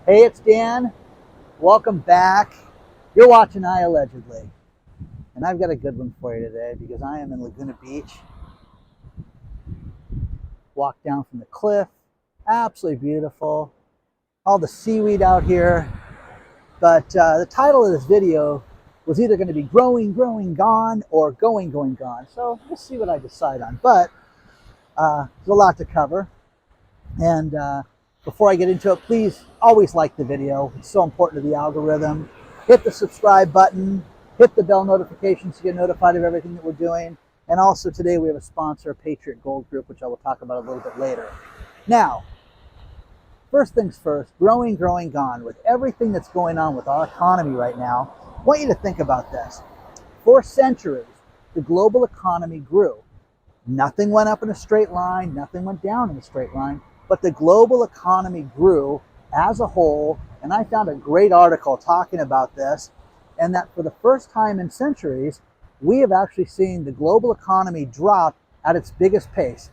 Hey, it's Dan. Welcome back. You're watching iAllegedly. And I've got a good one for you today because I am in Laguna Beach. Walked down from the cliff. Absolutely beautiful. All the seaweed out here. But the title of this video was either going to be Growing, Growing, Gone or Going, Going, Gone. So we'll see what I decide on. But there's a lot to cover. And before I get into it, please always like the video. It's so important to the algorithm. Hit the subscribe button. Hit the bell notification so you get notified of everything that we're doing. And also today we have a sponsor, Patriot Gold Group, which I will talk about a little bit later. Now, first things first, growing, growing, gone. With everything that's going on with our economy right now, I want you to think about this. For centuries, the global economy grew. Nothing went up in a straight line. Nothing went down in a straight line. But the global economy grew as a whole, and I found a great article talking about this, and that for the first time in centuries, we have actually seen the global economy drop at its biggest pace.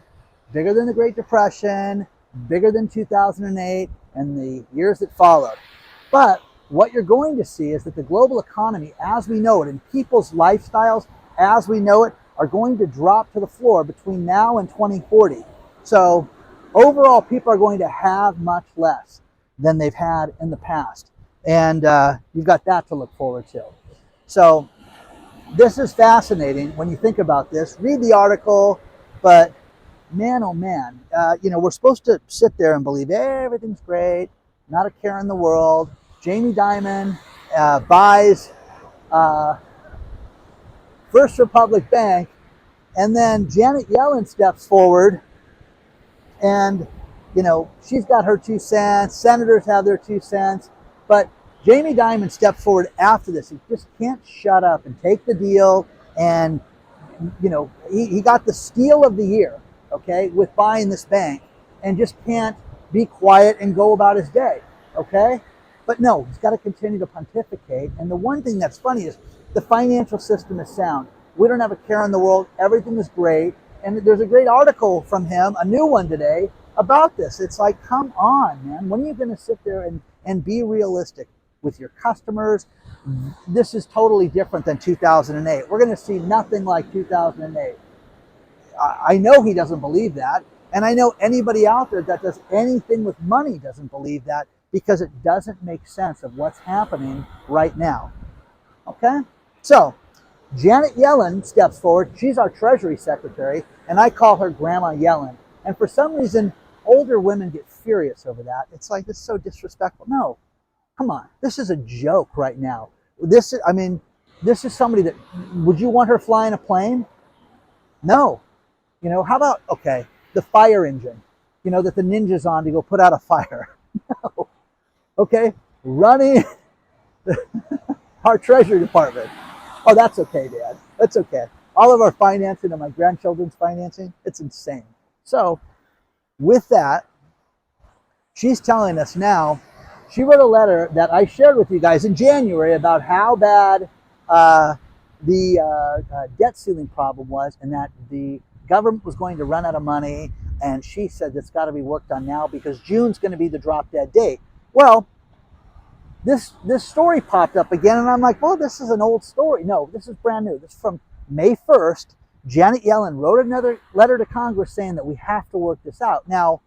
Bigger than the Great Depression, bigger than 2008, and the years that followed. But what you're going to see is that the global economy, as we know it, and people's lifestyles, as we know it, are going to drop to the floor between now and 2040. So overall, people are going to have much less than they've had in the past. And you've got that to look forward to. So this is fascinating when you think about this. Read the article, but man, oh man, we're supposed to sit there and believe everything's great, not a care in the world. Jamie Dimon buys First Republic Bank, and then Janet Yellen steps forward and, she's got her 2 cents. Senators have their 2 cents. But Jamie Dimon stepped forward after this. He just can't shut up and take the deal. And, he got the steal of the year, okay, with buying this bank, and just can't be quiet and go about his day, okay? But no, he's got to continue to pontificate. And the one thing that's funny is the financial system is sound. We don't have a care in the world. Everything is great. And there's a great article from him, a new one today, about this. It's like, come on, man. When are you going to sit there and be realistic with your customers? This is totally different than 2008. We're going to see nothing like 2008. I know he doesn't believe that. And I know anybody out there that does anything with money doesn't believe that, because it doesn't make sense of what's happening right now. Okay? So, Janet Yellen steps forward. She's our Treasury Secretary, and I call her Grandma Yellen. And for some reason, older women get furious over that. It's like, this is so disrespectful. No, come on. This is a joke right now. This is somebody that, would you want her flying a plane? No. How about, okay, the fire engine, that the ninja's on to go put out a fire. No. Okay, running our Treasury Department. Oh, that's okay, Dad. That's okay. All of our financing and my grandchildren's financing, it's insane. So with that, she's telling us now, she wrote a letter that I shared with you guys in January about how bad the debt ceiling problem was, and that the government was going to run out of money. And she said it's got to be worked on now because June's going to be the drop dead date. Well, this story popped up again, and I'm like, well, this is an old story. No, this is brand new. This is from May 1st. Janet Yellen wrote another letter to Congress saying that we have to work this out. Now,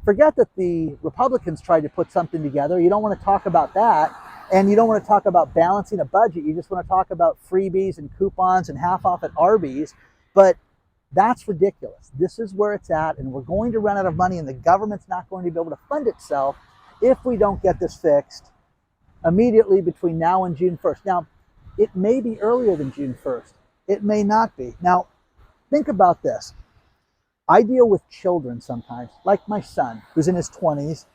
forget that the Republicans tried to put something together. You don't want to talk about that, and you don't want to talk about balancing a budget. You just want to talk about freebies and coupons and half off at Arby's. But that's ridiculous. This is where it's at, and we're going to run out of money, and the government's not going to be able to fund itself if we don't get this fixed immediately between now and June 1st. Now, it may be earlier than June 1st. It may not be. Now, think about this. I deal with children sometimes, like my son, who's in his 20s,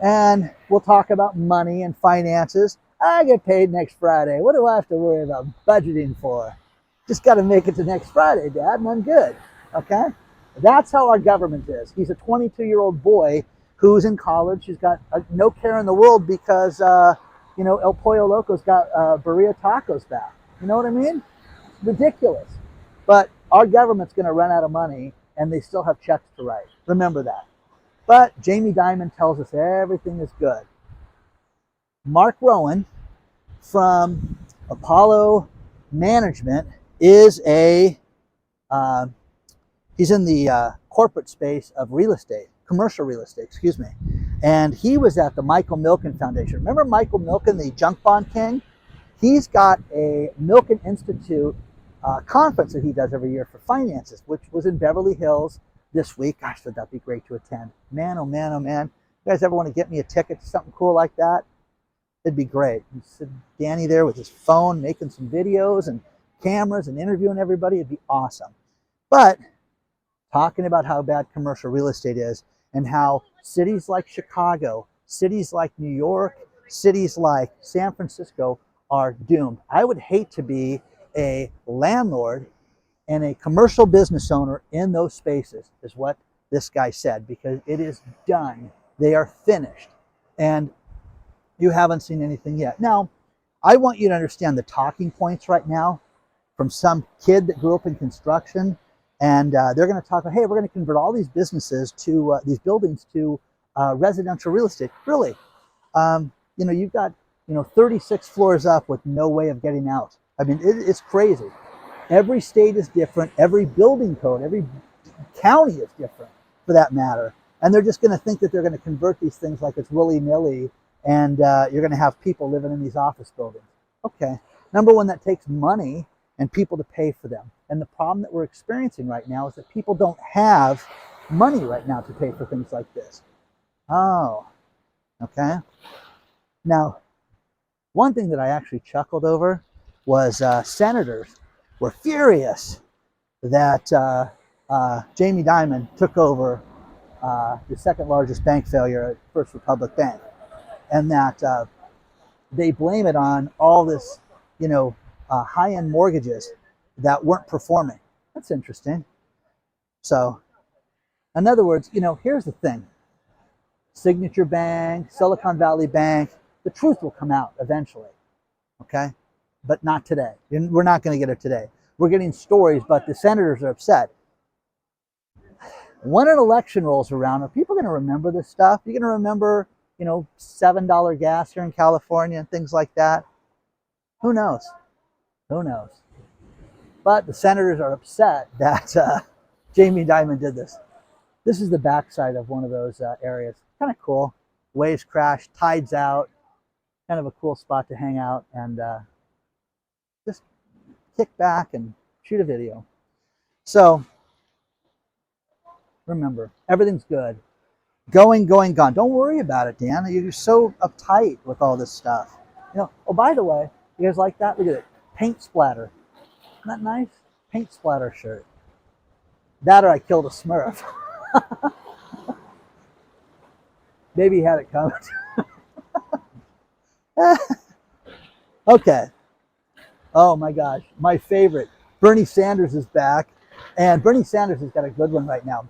and we'll talk about money and finances. I get paid next Friday. What do I have to worry about budgeting for? Just got to make it to next Friday, Dad, and I'm good. Okay? That's how our government is. He's a 22-year-old boy who's in college. He's got no care in the world because El Pollo Loco's got burrito tacos back. You know what I mean? Ridiculous. But our government's going to run out of money, and they still have checks to write. Remember that. But Jamie Dimon tells us everything is good. Mark Rowan from Apollo Management is he's in the corporate space of real estate, commercial real estate, excuse me. And he was at the Michael Milken Foundation. Remember Michael Milken, the junk bond king? He's got a Milken Institute conference that he does every year for finances, which was in Beverly Hills this week. Gosh, would that be great to attend? Man, oh man, oh man. You guys ever want to get me a ticket to something cool like that? It'd be great. You see Danny there with his phone making some videos and cameras and interviewing everybody. It'd be awesome. But talking about how bad commercial real estate is and how cities like Chicago, cities like New York, cities like San Francisco are doomed. I would hate to be a landlord and a commercial business owner in those spaces, is what this guy said, because it is done. They are finished. And you haven't seen anything yet. Now, I want you to understand the talking points right now from some kid that grew up in construction, and they're going to talk about, hey, we're going to convert all these businesses to these buildings to residential real estate. Really? You've got 36 floors up with no way of getting out. I mean, it's crazy. Every state is different. Every building code, every county is different, for that matter. And they're just going to think that they're going to convert these things like it's willy-nilly, and you're going to have people living in these office buildings. Okay. Number one, that takes money and people to pay for them. And the problem that we're experiencing right now is that people don't have money right now to pay for things like this. Oh, okay. Now, one thing that I actually chuckled over was senators were furious that Jamie Dimon took over the second largest bank failure at First Republic Bank, and that they blame it on all this, high-end mortgages that weren't performing. That's interesting. So, in other words, here's the thing. Signature Bank, Silicon Valley Bank, the truth will come out eventually, okay? But not today. We're not going to get it today. We're getting stories, but the senators are upset. When an election rolls around, are people going to remember this stuff? You're going to remember, $7 gas here in California and things like that? Who knows? Who knows? But the senators are upset that Jamie Dimon did this. This is the backside of one of those areas. Kind of cool. Waves crash, tides out. Kind of a cool spot to hang out and just kick back and shoot a video. So remember, everything's good. Going, gone. Don't worry about it, Dan. You're so uptight with all this stuff. Oh, by the way, you guys like that? Look at it. Paint splatter. Isn't that nice? Paint splatter shirt. That or I killed a Smurf. Maybe he had it coming. Okay. Oh my gosh. My favorite. Bernie Sanders is back. And Bernie Sanders has got a good one right now.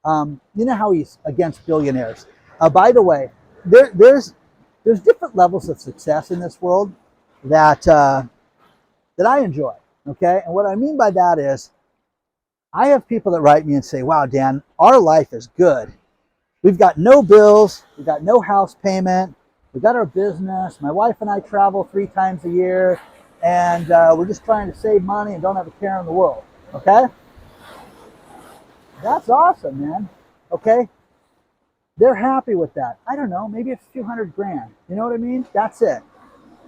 You know how he's against billionaires. By the way, there's different levels of success in this world that I enjoy. Okay, and what I mean by that is, I have people that write me and say, "Wow, Dan, our life is good. We've got no bills. We've got no house payment. We got our business. My wife and I travel 3 times a year, and we're just trying to save money and don't have a care in the world." Okay. That's awesome, man. Okay? They're happy with that. I don't know, maybe a few $100,000. You know what I mean? That's it.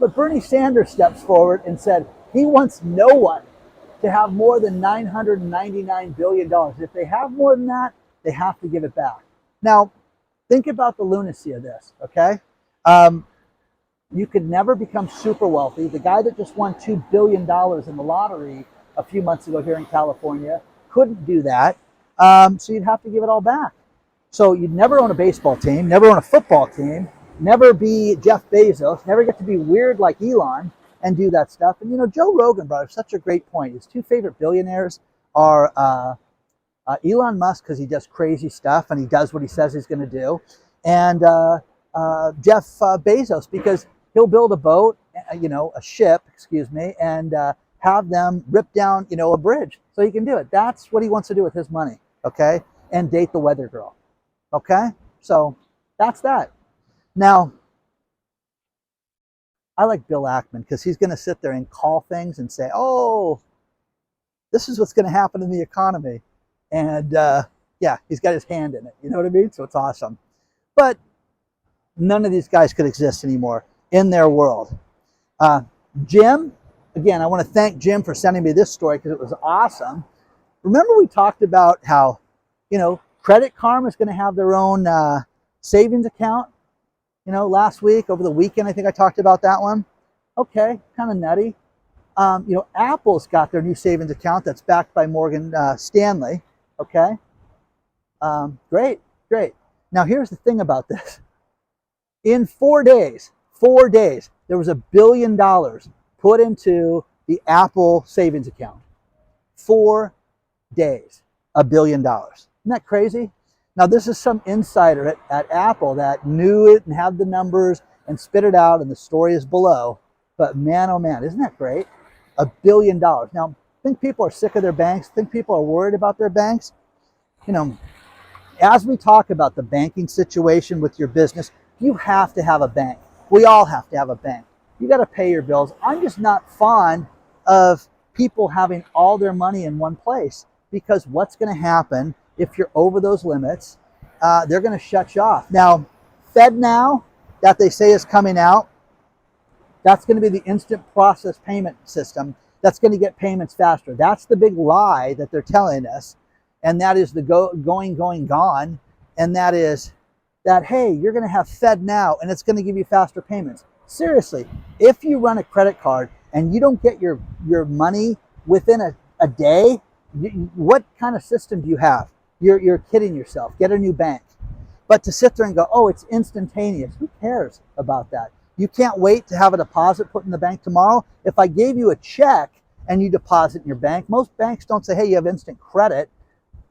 But Bernie Sanders steps forward and said he wants no one to have more than $999 billion. If they have more than that, they have to give it back. Now, think about the lunacy of this, okay? You could never become super wealthy. The guy that just won $2 billion in the lottery a few months ago here in California couldn't do that. So you'd have to give it all back. So you'd never own a baseball team, never own a football team, never be Jeff Bezos, never get to be weird like Elon and do that stuff. And Joe Rogan brought up such a great point. His 2 favorite billionaires are Elon Musk, because he does crazy stuff and he does what he says he's going to do, and Jeff Bezos, because he'll build a boat, a ship, excuse me, and have them rip down, a bridge so he can do it. That's what he wants to do with his money, okay? And date the weather girl, okay? So that's that. Now, I like Bill Ackman because he's going to sit there and call things and say, oh, this is what's going to happen in the economy. And yeah, he's got his hand in it. You know what I mean? So it's awesome. But none of these guys could exist anymore in their world. Jim, again, I want to thank Jim for sending me this story because it was awesome. Remember we talked about how, you know, Credit Karma is going to have their own savings account, you know, last week, over the weekend, I think I talked about that one. Okay, kind of nutty. You know, Apple's got their new savings account that's backed by Morgan Stanley. Okay, great, great. Now here's the thing about this. In 4 days, there was $1 billion put into the Apple savings account. 4 days, $1 billion. Isn't that crazy? Now this is some insider at Apple that knew it and had the numbers and spit it out, and the story is below. But man, oh man, isn't that great? $1 billion. Now, think people are sick of their banks? Think people are worried about their banks? You know, as we talk about the banking situation with your business, you have to have a bank. We all have to have a bank. You got to pay your bills. I'm just not fond of people having all their money in one place, because what's going to happen if you're over those limits? They're going to shut you off. Now, FedNow, that they say is coming out, that's going to be the instant process payment system that's going to get payments faster. That's the big lie that they're telling us. And that is the going, gone. And that is that, hey, you're going to have FedNow and it's going to give you faster payments. Seriously, if you run a credit card and you don't get your money within a day, what kind of system do you have? You're kidding yourself. Get a new bank. But to sit there and go, oh, it's instantaneous. Who cares about that? You can't wait to have a deposit put in the bank tomorrow. If I gave you a check and you deposit in your bank, most banks don't say, hey, you have instant credit.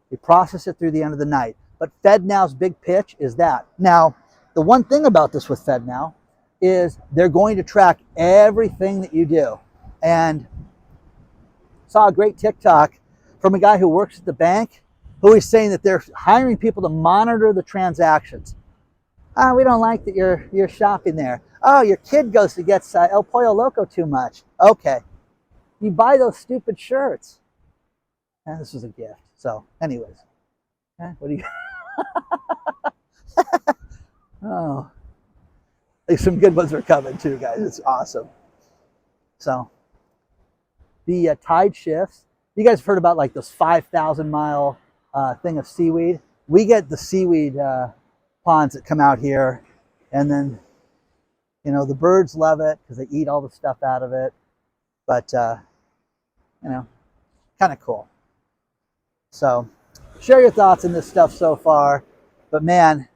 They process it through the end of the night. But FedNow's big pitch is that. Now, the one thing about this with FedNow is they're going to track everything that you do. And saw a great TikTok from a guy who works at the bank who is saying that they're hiring people to monitor the transactions. We don't like that you're shopping there. Oh, your kid goes to get El Pollo Loco too much. Okay. You buy those stupid shirts. And this was a gift. So, anyways. What do you... Oh. Some good ones are coming too, guys. It's awesome. So, the tide shifts. You guys have heard about like this 5,000 mile thing of seaweed. We get the seaweed ponds that come out here, and then, you know, the birds love it because they eat all the stuff out of it. But, you know, kind of cool. So, share your thoughts on this stuff so far. But man,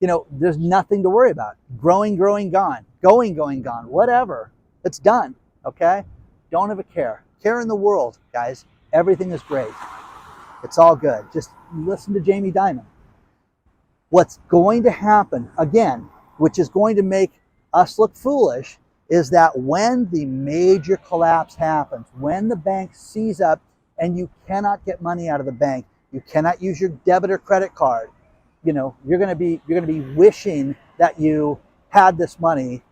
you know, there's nothing to worry about. Growing, gone. Going, gone. Whatever. It's done. Okay? Don't have a care. Care in the world, guys. Everything is great. It's all good. Just listen to Jamie Dimon. What's going to happen, again, which is going to make us look foolish, is that when the major collapse happens, when the bank seize up and you cannot get money out of the bank, you cannot use your debit or credit card, you know, you're going to be wishing that you had this money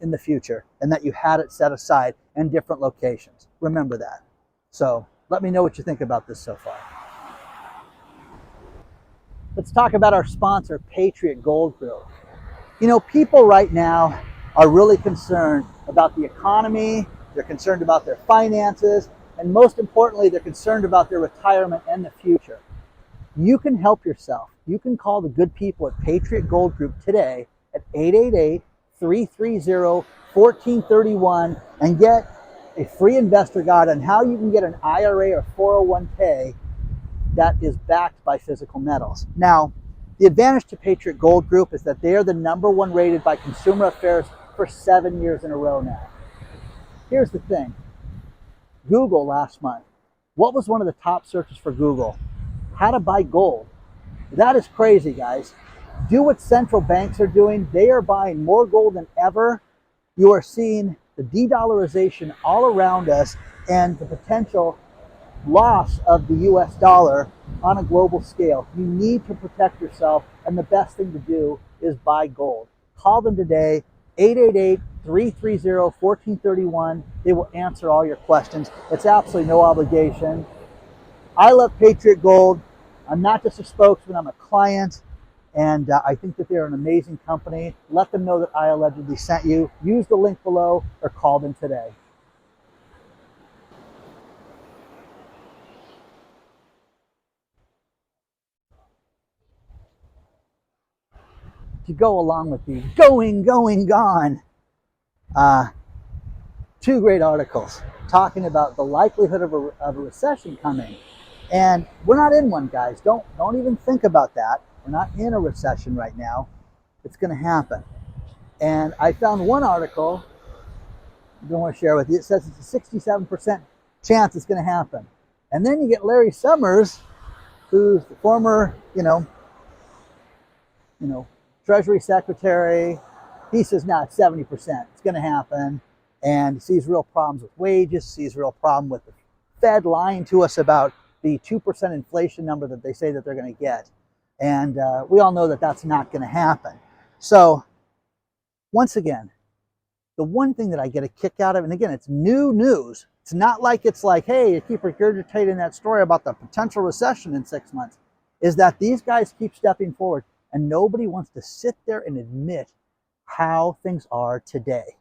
in the future and that you had it set aside in different locations. Remember that. So let me know what you think about this so far. Let's talk about our sponsor, Patriot Gold Group. You know, people right now are really concerned about the economy, they're concerned about their finances, and most importantly, they're concerned about their retirement and the future. You can help yourself. You can call the good people at Patriot Gold Group today at 888-330-1431 and get a free investor guide on how you can get an IRA or 401k that is backed by physical metals. Now, the advantage to Patriot Gold Group is that they are the #1 rated by Consumer Affairs for 7 years in a row now. Here's the thing. Google last month, what was one of the top searches for Google? How to buy gold. That is crazy, guys. Do what central banks are doing. They are buying more gold than ever. You are seeing the de-dollarization all around us and the potential loss of the US dollar on a global scale. You need to protect yourself, and the best thing to do is buy gold. Call them today, 330-1431. They will answer all your questions. It's absolutely no obligation. I love Patriot Gold. I'm not just a spokesman, I'm a client. And I think that they're an amazing company. Let them know that I allegedly sent you. Use the link below or call them today. To go along with the going, gone, two great articles talking about the likelihood of a recession coming. And we're not in one, guys. Don't even think about that. We're not in a recession right now. It's going to happen. And I found one article I don't want to share with you. It says it's a 67% chance it's going to happen. And then you get Larry Summers, who's the former, Treasury Secretary. He says, no, it's 70%. It's going to happen. And sees real problems with wages, sees real problem with the Fed lying to us about the 2% inflation number that they say that they're going to get. And we all know that that's not going to happen. So once again, the one thing that I get a kick out of, and again, it's new news. It's not like it's like, hey, you keep regurgitating that story about the potential recession in 6 months, is that these guys keep stepping forward and nobody wants to sit there and admit how things are today.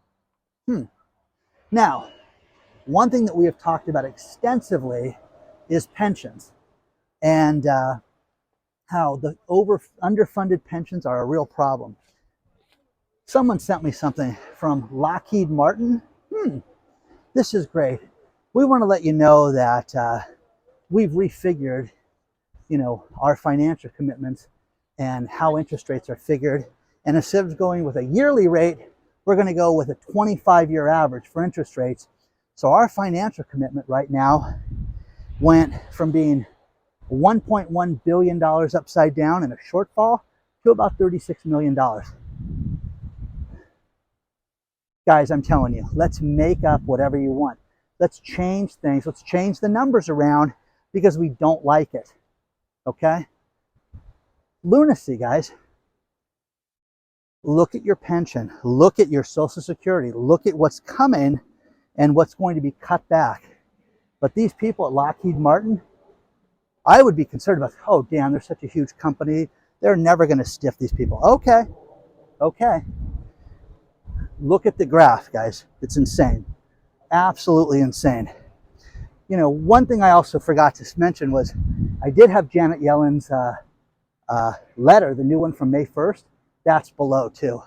Now, one thing that we have talked about extensively is pensions, and how the underfunded pensions are a real problem. Someone sent me something from Lockheed Martin. This is great. We want to let you know that we've refigured, our financial commitments and how interest rates are figured. And instead of going with a yearly rate, we're going to go with a 25-year average for interest rates. So our financial commitment right now went from being $1.1 billion upside down in a shortfall to about $36 million. Guys, I'm telling you, let's make up whatever you want. Let's change things. Let's change the numbers around because we don't like it. Okay? Lunacy, guys. Look at your pension. Look at your Social Security. Look at what's coming and what's going to be cut back. But these people at Lockheed Martin, I would be concerned about, oh, damn, they're such a huge company. They're never going to stiff these people. Okay. Look at the graph, guys. It's insane. Absolutely insane. One thing I also forgot to mention was I did have Janet Yellen's letter, the new one from May 1st. That's below too,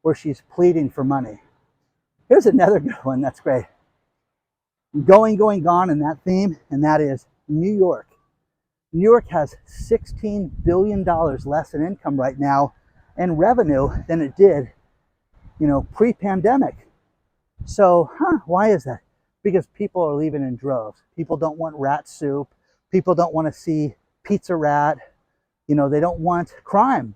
where she's pleading for money. Here's another good one that's great. Going, gone in that theme, and that is New York. New York has $16 billion less in income right now and revenue than it did, pre-pandemic. So, why is that? Because people are leaving in droves. People don't want rat soup. People don't want to see Pizza Rat. They don't want crime.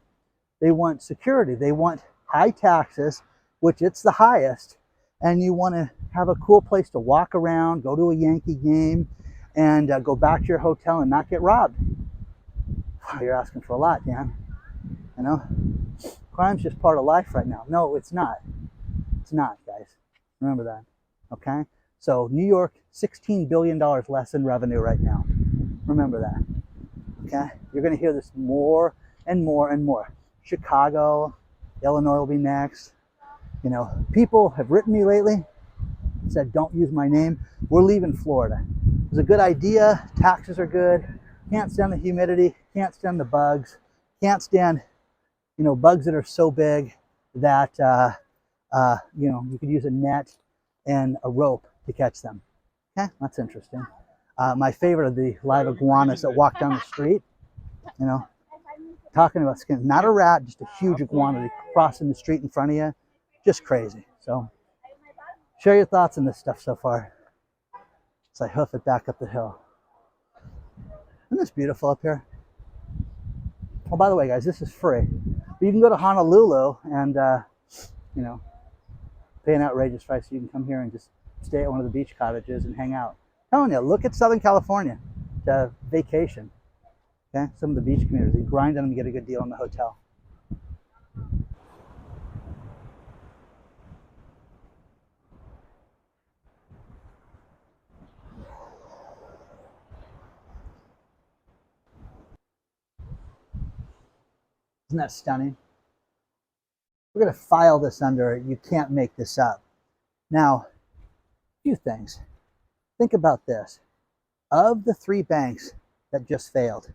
They want security. They want high taxes, which it's the highest. And you want to have a cool place to walk around, go to a Yankee game, and go back to your hotel and not get robbed. Wow, you're asking for a lot, Dan. Crime's just part of life right now. No, it's not. It's not, guys. Remember that. Okay? So New York, $16 billion less in revenue right now. Remember that. Okay? You're going to hear this more and more and more. Chicago, Illinois will be next. People have written me lately, said don't use my name. We're leaving Florida. It was a good idea. Taxes are good. Can't stand the humidity. Can't stand the bugs. Can't stand, bugs that are so big that, you could use a net and a rope to catch them. Okay, that's interesting. My favorite are the live iguanas that walk down the street. Talking about skin, not a rat, just a huge iguana crossing the street in front of you. Just crazy. So, share your thoughts on this stuff so far as I hoof it back up the hill. Isn't this beautiful up here? Oh, by the way, guys, this is free. But you can go to Honolulu and, pay an outrageous price so you can come here and just stay at one of the beach cottages and hang out. I'm telling you, look at Southern California to vacation. Okay, some of the beach communities, you grind on them, you get a good deal on the hotel. Isn't that stunning? We're going to file this under you can't make this up. Now, a few things. Think about this. Of the 3 banks that just failed,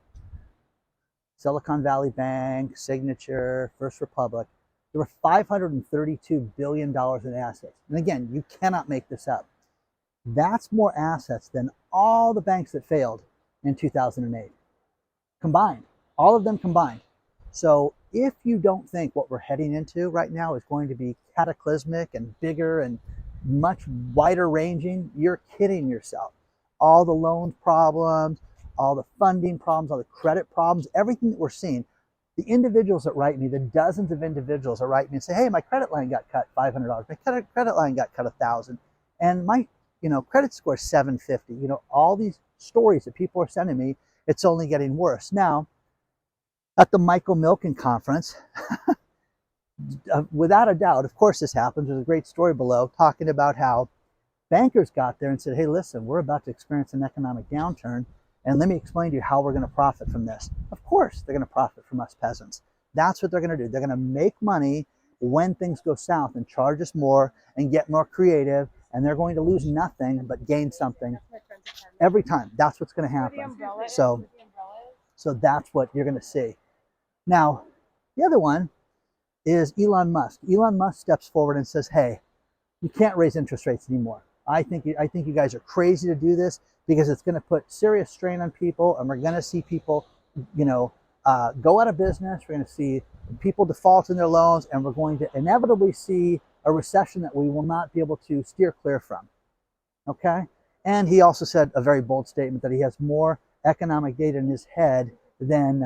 Silicon Valley Bank, Signature, First Republic, there were $532 billion in assets. And again, you cannot make this up. That's more assets than all the banks that failed in 2008 combined, all of them combined. So if you don't think what we're heading into right now is going to be cataclysmic and bigger and much wider ranging, you're kidding yourself. All the loan problems, all the funding problems, all the credit problems, everything that we're seeing, the individuals that write me, the dozens of individuals that write me and say, hey, my credit line got cut $500, my credit line got cut $1,000, and my credit score is 750. All these stories that people are sending me, it's only getting worse. Now, at the Michael Milken conference, without a doubt, of course this happens. There's a great story below talking about how bankers got there and said, hey, listen, we're about to experience an economic downturn, and let me explain to you how we're going to profit from this. Of course they're going to profit from us peasants. That's what they're going to do. They're going to make money when things go south and charge us more and get more creative, and they're going to lose nothing but gain something every time. That's what's going to happen. So that's what you're going to see. Now, the other one is Elon Musk. Elon Musk steps forward and says, hey, you can't raise interest rates anymore. I think you guys are crazy to do this because it's going to put serious strain on people, and we're going to see people, go out of business. We're going to see people default in their loans, and we're going to inevitably see a recession that we will not be able to steer clear from. Okay? And he also said a very bold statement that he has more economic data in his head than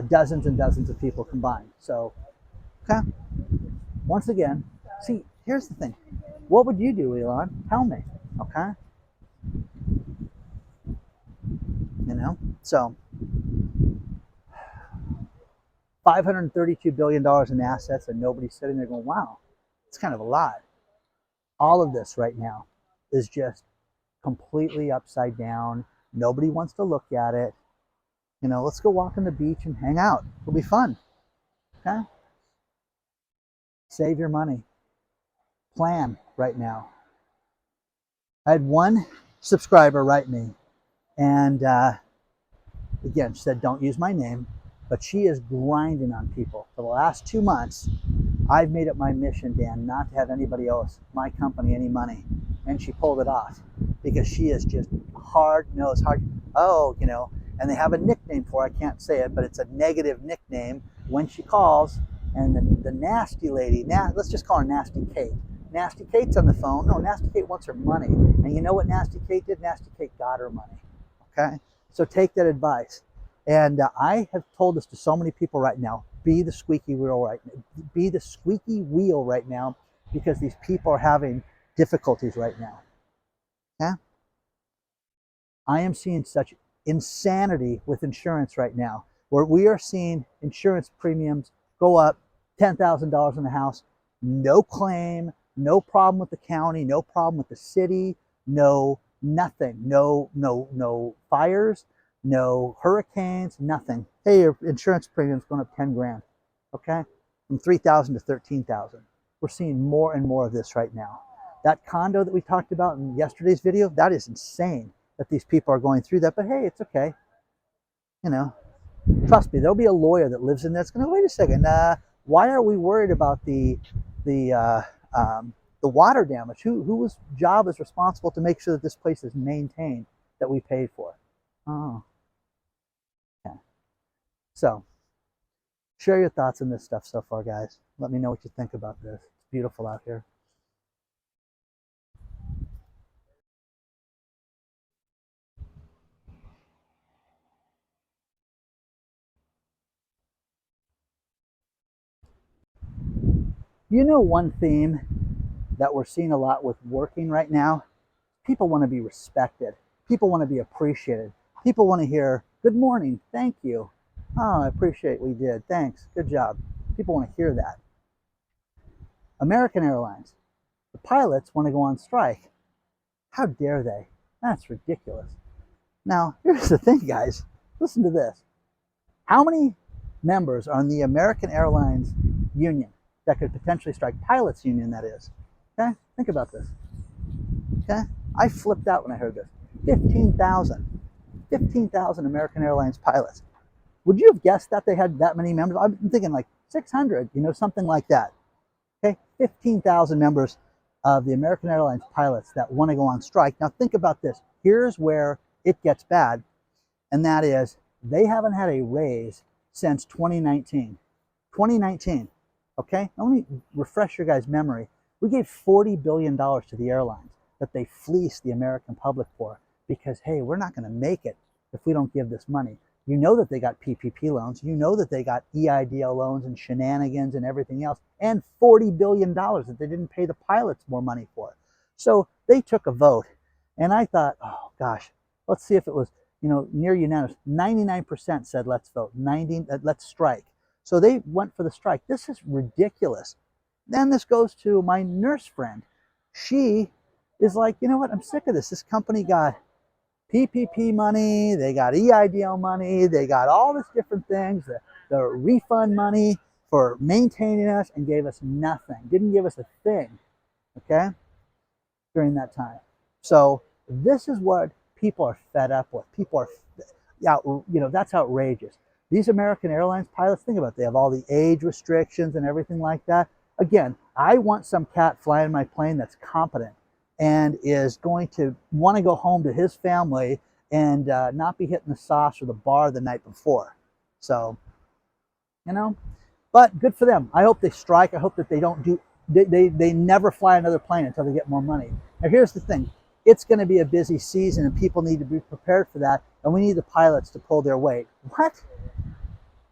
dozens and dozens of people combined. So, okay. Once again, see, here's the thing. What would you do, Elon? Tell me. Okay? So $532 billion in assets, and nobody's sitting there going, wow, it's kind of a lot. All of this right now is just completely upside down. Nobody wants to look at it. Let's go walk on the beach and hang out. It'll be fun. Okay? Save your money. Plan right now. I had one subscriber write me, and again, she said, don't use my name, but she is grinding on people. For the last 2 months, I've made it my mission, Dan, not to have anybody else, my company, any money. And she pulled it off because she is just hard-nosed, and they have a nickname for it. I can't say it, but it's a negative nickname when she calls. And the nasty lady, let's just call her Nasty Kate. Nasty Kate's on the phone. No, Nasty Kate wants her money. And you know what Nasty Kate did? Nasty Kate got her money. Okay? So take that advice. And I have told this to so many people right now. Be the squeaky wheel right now. Be the squeaky wheel right now, because these people are having difficulties right now. Yeah? I am seeing such insanity with insurance right now, where we are seeing insurance premiums go up $10,000 in the house, no claim, no problem with the county, no problem with the city, no nothing, no fires, no hurricanes, nothing. Hey, your insurance premium's going up 10 grand, okay? From 3,000 to 13,000. We're seeing more and more of this right now. That condo that we talked about in yesterday's video, that is insane that these people are going through that, but hey, it's okay. Trust me, there'll be a lawyer that lives in there. It's going to, wait a second, why are we worried about the water damage? Whose job is responsible to make sure that this place is maintained that we paid for? Oh, okay. So, share your thoughts on this stuff so far, guys. Let me know what you think about this. It's beautiful out here. One theme that we're seeing a lot with working right now, people want to be respected. People want to be appreciated. People want to hear, good morning, thank you. Oh, I appreciate what you did. Thanks, good job. People want to hear that. American Airlines, the pilots want to go on strike. How dare they? That's ridiculous. Now, here's the thing, guys. Listen to this. How many members are in the American Airlines union that could potentially strike, pilots union that is. Okay, think about this. Okay, I flipped out when I heard this. 15,000 American Airlines pilots. Would you have guessed that they had that many members? I'm thinking like 600, you know, something like that. Okay, 15,000 members of the American Airlines pilots that want to go on strike. Now think about this. Here's where it gets bad, and that is they haven't had a raise since 2019. 2019, okay? Now let me refresh your guys' memory. We gave $40 billion to the airlines that they fleeced the American public for because, hey, we're not going to make it if we don't give this money. You know that they got PPP loans. You know that they got EIDL loans and shenanigans and everything else, and $40 billion that they didn't pay the pilots more money for. So they took a vote, and I thought, oh gosh, let's see if it was, you know, near unanimous. 99% said let's vote. Let's strike. So they went for the strike. This is ridiculous. Then this goes to my nurse friend. She is like, you know what? I'm sick of this. This company got PPP money, they got EIDL money, they got all these different things, the refund money for maintaining us, and gave us nothing. Didn't give us a thing, okay, during that time. So this is what people are fed up with. People are, you know, that's outrageous. These American Airlines pilots, think about it, they have all the age restrictions and everything like that. Again, I want some cat flying my plane that's competent and is going to want to go home to his family and not be hitting the sauce or the bar the night before. So, you know, but good for them. I hope they strike. I hope that they don't do, they never fly another plane until they get more money. Now here's the thing. It's going to be a busy season and people need to be prepared for that. And we need the pilots to pull their weight. What?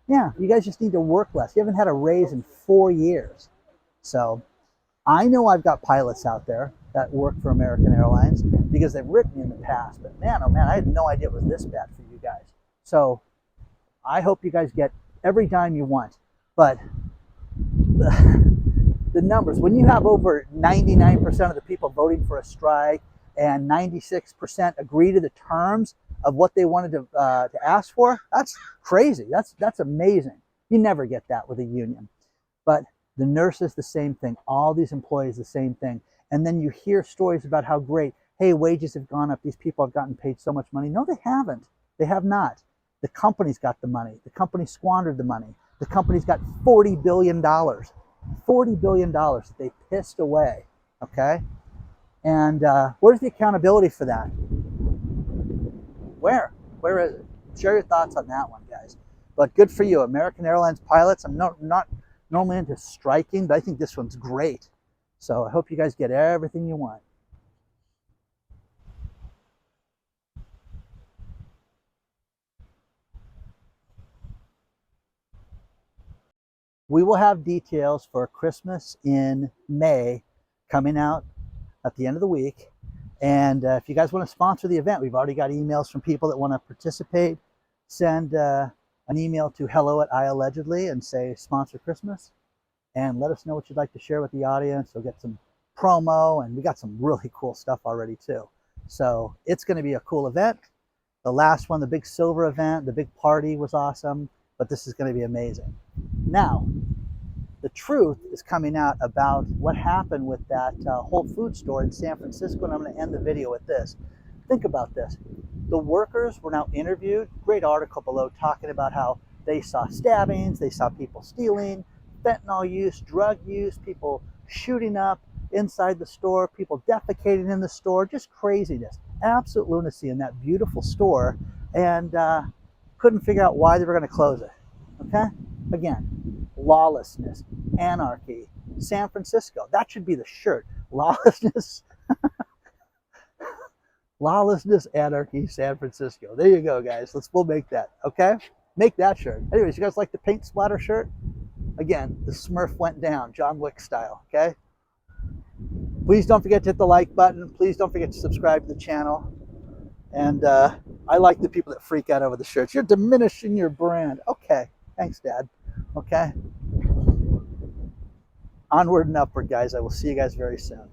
Yeah, you guys just need to work less. You haven't had a raise in 4 years. So I know I've got pilots out there that work for American Airlines because they've written me in the past, but man, oh man, I had no idea it was this bad for you guys. So I hope you guys get every dime you want, but the numbers, when you have over 99% of the people voting for a strike and 96% agree to the terms of what they wanted to ask for, that's crazy. That's amazing. You never get that with a union. But the nurses, the same thing. All these employees, the same thing. And then you hear stories about how great, hey, wages have gone up. These people have gotten paid so much money. No, they haven't. They have not. The company's got the money. The company squandered the money. The company's got $40 billion. $40 billion that they pissed away, okay? And where's the accountability for that? Where is it? Share your thoughts on that one, guys. But good for you, American Airlines pilots. I'm not normally into striking, but I think this one's great. So I hope you guys get everything you want. We will have details for Christmas in May coming out at the end of the week. And if you guys want to sponsor the event, we've already got emails from people that want to participate. Send an email to hello@iAllegedly and say sponsor Christmas. And let us know what you'd like to share with the audience. We'll get some promo, and we got some really cool stuff already too. So it's going to be a cool event. The last one, the big silver event, the big party was awesome, but this is going to be amazing. Now, the truth is coming out about what happened with that Whole Foods store in San Francisco, and I'm going to end the video with this. Think about this. The workers were now interviewed. Great article below talking about how they saw stabbings, they saw people stealing, fentanyl use, drug use, people shooting up inside the store, people defecating in the store, just craziness, absolute lunacy in that beautiful store, and couldn't figure out why they were going to close it. Okay? Again, lawlessness, anarchy, San Francisco. That should be the shirt. Lawlessness, lawlessness, anarchy, San Francisco. There you go, guys. We'll make that. Okay? Make that shirt. Anyways, you guys like the paint splatter shirt? Again, the Smurf went down, John Wick style, okay? Please don't forget to hit the like button. Please don't forget to subscribe to the channel. And I like the people that freak out over the shirts. You're diminishing your brand. Okay, thanks, Dad. Okay? Onward and upward, guys. I will see you guys very soon.